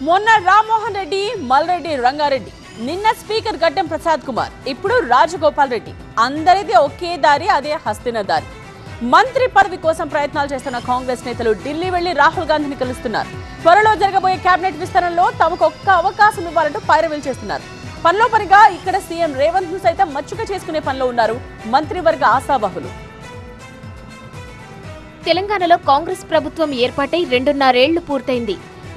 మొన్న రామ్మోహన్ రెడ్డి, మల్రెడ్డి రంగారెడ్డి, నిన్న స్పీకర్ గడ్డం ప్రసాద్ కుమార్, ఇప్పుడు రాజగోపాల్ రెడ్డి. అందరిది ఒకే దారి, అదే హస్తిన దారి. మంత్రి పదవి కోసం ప్రయత్నాలు చేస్తున్న కాంగ్రెస్ నేతలు ఢిల్లీ వెళ్లి రాహుల్ గాంధీని కలుస్తున్నారు. త్వరలో జరగబోయే కేబినెట్ విస్తరణలో తమకు ఒక్క అవకాశం ఇవ్వాలంటూ పైరవీలు చేస్తున్నారు. పనిలో పనిగా ఇక్కడ సీఎం రేవంత్ ను సైతం మచ్చుక చేసుకునే పనిలో ఉన్నారు మంత్రివర్గ ఆశావహులు. తెలంగాణలో కాంగ్రెస్ ప్రభుత్వం ఏర్పాటై 2.5 ఏళ్లు పూర్తయింది.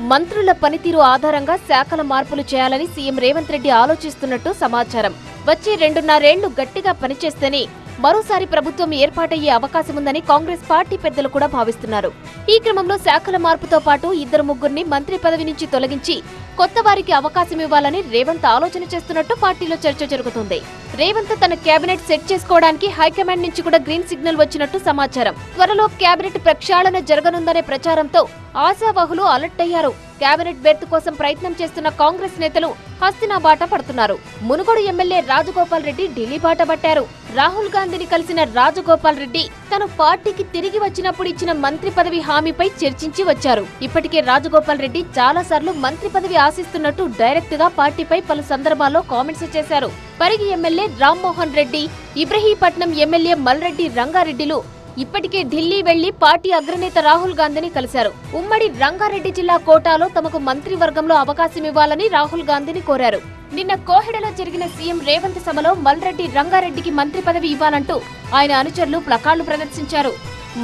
మంత్రుల పనితీరు ఆధారంగా శాఖల మార్పులు చేయాలని సీఎం రేవంత్ రెడ్డి ఆలోచిస్తున్నట్టు సమాచారం. వచ్చే 2.5 ఏళ్లు గట్టిగా పనిచేస్తేనే మరోసారి ప్రభుత్వం ఏర్పాటయ్యే అవకాశముందని కాంగ్రెస్ పార్టీ పెద్దలు కూడా భావిస్తున్నారు. ఈ క్రమంలో శాఖల మార్పుతో పాటు 2-3 మంత్రి పదవి నుంచి తొలగించి కొత్త వారికి అవకాశం ఇవ్వాలని రేవంత్ ఆలోచన చేస్తున్నట్టు పార్టీలో చర్చ జరుగుతుంది. రేవంత్ తన కేబినెట్ సెట్ చేసుకోవడానికి హైకమాండ్ నుంచి కూడా గ్రీన్ సిగ్నల్ వచ్చినట్టు సమాచారం. త్వరలో కేబినెట్ ప్రక్షాళన జరగనుందనే ప్రచారంతో ఆశావహులు అలర్ట్ అయ్యారు. కేబినెట్ బెర్త్ కోసం ప్రయత్నం చేస్తున్న కాంగ్రెస్ నేతలు హస్తినా బాట పడుతున్నారు. మునుగోడు ఎమ్మెల్యే రాజగోపాల్ రెడ్డి ఢిల్లీ బాట పట్టారు. రాహుల్ గాంధీని కలిసిన రాజగోపాల్ రెడ్డి తన పార్టీకి తిరిగి వచ్చినప్పుడు ఇచ్చిన మంత్రి పదవి హామీపై చర్చించి వచ్చారు. ఇప్పటికే రాజగోపాల్ రెడ్డి చాలా సార్లు మంత్రి పదవి ఆశిస్తున్నట్టు డైరెక్ట్ గా పార్టీపై పలు సందర్భాల్లో కామెంట్స్ చేశారు. పరిగి ఎమ్మెల్యే రామ్మోహన్ రెడ్డి, ఇబ్రహీపట్నం ఎమ్మెల్యే మల్రెడ్డి రంగారెడ్డిలు ఇప్పటికే ఢిల్లీ వెళ్లి పార్టీ అగ్రనేత రాహుల్ గాంధీని కలిశారు. ఉమ్మడి రంగారెడ్డి జిల్లా కోటాలో తమకు మంత్రివర్గంలో అవకాశం ఇవ్వాలని రాహుల్ గాంధీని కోరారు. నిన్న కోహెడలో జరిగిన సీఎం రేవంత్ సభలో మల్రెడ్డి రంగారెడ్డికి మంత్రి పదవి ఇవ్వాలంటూ ఆయన అనుచరులు ప్లకార్డులు ప్రదర్శించారు.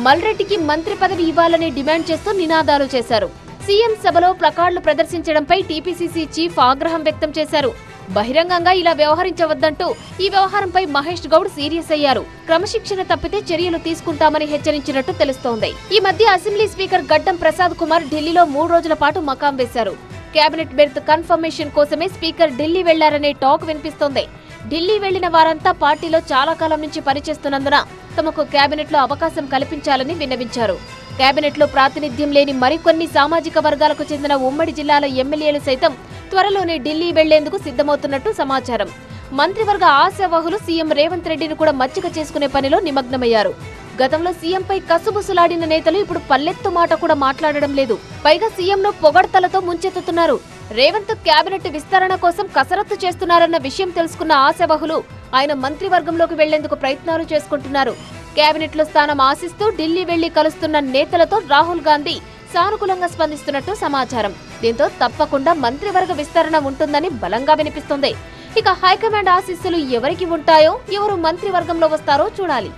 మల్రెడ్డికి మంత్రి పదవి ఇవ్వాలని డిమాండ్ చేస్తూ నినాదాలు చేశారు. సీఎం సభలో ప్లకార్డులు ప్రదర్శించడంపై టీపీసీసీ చీఫ్ ఆగ్రహం వ్యక్తం చేశారు. బహిరంగంగా ఇలా వ్యవహరించవద్దంటూ ఈ వ్యవహారంపై మహేష్ గౌడ్ సీరియస్ అయ్యారు. క్రమశిక్షణ తప్పితే చర్యలు తీసుకుంటామని హెచ్చరించినట్టు తెలుస్తోంది. ఈ మధ్య అసెంబ్లీ స్పీకర్ గడ్డం ప్రసాద్ కుమార్ ఢిల్లీలో 3 రోజుల పాటు మకాం వేశారు. కేబినెట్ బెర్త్ కన్ఫర్మేషన్ కోసమే స్పీకర్ ఢిల్లీ వెళ్లారనే టాక్ వినిపిస్తోంది. ఢిల్లీ వెళ్లిన వారంతా పార్టీలో చాలా కాలం నుంచి పనిచేస్తున్నందున తమకు కేబినెట్ లో అవకాశం కల్పించాలని విన్నవించారు. కేబినెట్ లో ప్రాతినిధ్యం లేని మరికొన్ని సామాజిక వర్గాలకు చెందిన ఉమ్మడి జిల్లాల ఎమ్మెల్యేలు సైతం త్వరలోనే ఢిల్లీ వెళ్లేందుకు సిద్ధమవుతున్నట్టు సమాచారం. మంత్రివర్గ ఆశావహులు సీఎం రేవంత్ రెడ్డిని కూడా మచ్చిక చేసుకునే పనిలో నిమగ్నమయ్యారు. గతంలో సీఎంపై కసుబుసులాడిన నేతలు ఇప్పుడు పల్లెత్తు మాట కూడా మాట్లాడడం లేదు. పైగా సీఎంను పొగడ్తలతో ముంచెత్తుతున్నారు. రేవంత్ కేబినెట్ విస్తరణ కోసం కసరత్తు చేస్తున్నారన్న విషయం తెలుసుకున్న ఆశావహులు ఆయన మంత్రివర్గంలోకి వెళ్లేందుకు ప్రయత్నాలు చేసుకుంటున్నారు. కేబినెట్ లో స్థానం ఆశిస్తూ ఢిల్లీ వెళ్లి కలుస్తున్న నేతలతో రాహుల్ గాంధీ సానుకూలంగా స్పందిస్తున్నట్టు సమాచారం. దీంతో తప్పకుండా మంత్రివర్గ విస్తరణ ఉంటుందని బలంగా వినిపిస్తోంది. ఇక హైకమాండ్ ఆశీస్సులు ఎవరికి ఉంటాయో, ఎవరు మంత్రివర్గంలో వస్తారో చూడాలి.